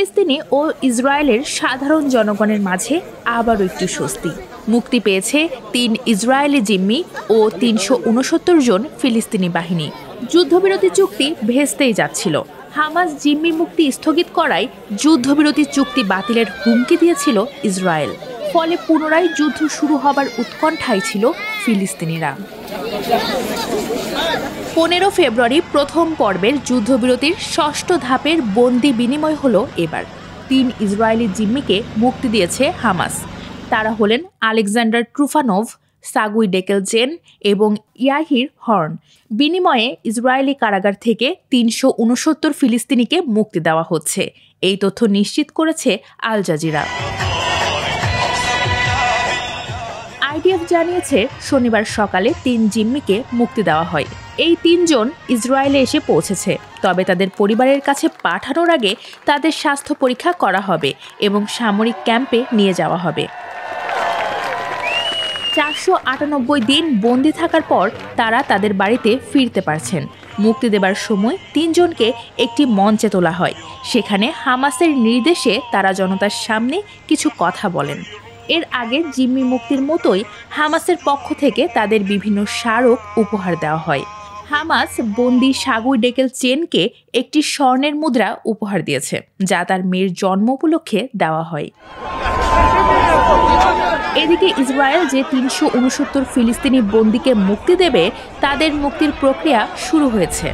ফিলিস্তিনি ও ইসরায়েলের সাধারণ জনগণের মাঝে আবারও একটু স্বস্তি। মুক্তি পেয়েছে ৩ ইসরায়েলি জিম্মি ও ৩৬৯ জন ফিলিস্তিনি বাহিনী। যুদ্ধবিরতি চুক্তি ভেস্তেই যাচ্ছিল। হামাস জিম্মি মুক্তি স্থগিত করায় যুদ্ধবিরতি চুক্তি বাতিলের হুমকি দিয়েছিল ইসরায়েল। ফলে পুনরায় যুদ্ধ শুরু হবার উৎকণ্ঠায় ছিল ফিলিস্তিনিরা। ১৫ ফেব্রুয়ারি প্রথম পর্বের যুদ্ধবিরতির ষষ্ঠ ধাপের বন্দি বিনিময় হলো এবার। ৩ ইসরায়েলি জিম্মিকে মুক্তি দিয়েছে হামাস। তারা হলেন আলেকজান্ডার ট্রুফানোভ, সাগুই ডেকেলচেন এবং ইয়াহির হর্ন। বিনিময়ে ইসরায়েলি কারাগার থেকে ৩৬৯ ফিলিস্তিনিকে মুক্তি দেওয়া হচ্ছে। এই তথ্য নিশ্চিত করেছে আল জাজিরা। আইডিএফ জানিয়েছে শনিবার সকালে ৩ জিম্মিকে মুক্তি দেওয়া হয়। এই ৩ জন ইসরায়েলে এসে পৌঁছেছে, তবে তাদের পরিবারের কাছে পাঠানোর আগে তাদের স্বাস্থ্য পরীক্ষা করা হবে এবং সামরিক ক্যাম্পে নিয়ে যাওয়া হবে। ৪৯৮ দিন বন্দি থাকার পর তারা তাদের বাড়িতে ফিরতে পারছেন। মুক্তি দেবার সময় ৩ জনকে একটি মঞ্চে তোলা হয়। সেখানে হামাসের নির্দেশে তারা জনতার সামনে কিছু কথা বলেন। এর আগে জিম্মি মুক্তির মতোই হামাসের পক্ষ থেকে তাদের বিভিন্ন স্মারক উপহার দেওয়া হয়। হামাস বন্দি সাগুই ডেকেলচেনকে একটি স্বর্ণের মুদ্রা উপহার দিয়েছে, যা তার মেয়ের জন্ম উপলক্ষে দেওয়া হয়। এদিকে ইসরায়েল যে ৩৬৯ ফিলিস্তিনি বন্দীকে মুক্তি দেবে, তাদের মুক্তির প্রক্রিয়া শুরু হয়েছে।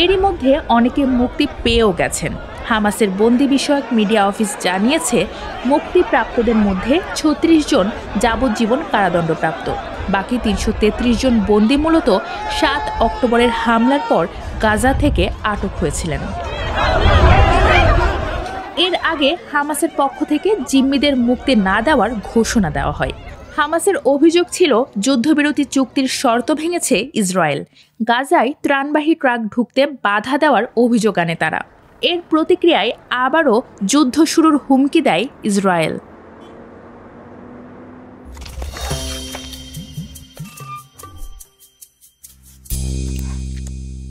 এরই মধ্যে অনেকে মুক্তি পেয়েও গেছেন। হামাসের বন্দি বিষয়ক মিডিয়া অফিস জানিয়েছে, মুক্তিপ্রাপ্তদের মধ্যে ৩৬ জন যাবজ্জীবন কারাদণ্ডপ্রাপ্ত। বাকি ৩৩৩ জন বন্দী মূলত ৭ অক্টোবরের হামলার পর গাজা থেকে আটক হয়েছিলেন। এর আগে হামাসের পক্ষ থেকে জিম্মিদের মুক্তি না দেওয়ার ঘোষণা দেওয়া হয়। হামাসের অভিযোগ ছিল যুদ্ধবিরতি চুক্তির শর্ত ভেঙেছে ইসরায়েল। গাজায় ত্রাণবাহী ট্রাক ঢুকতে বাধা দেওয়ার অভিযোগ আনে তারা। এর প্রতিক্রিয়ায় আবারও যুদ্ধ শুরুর হুমকি দেয় ইসরায়েল।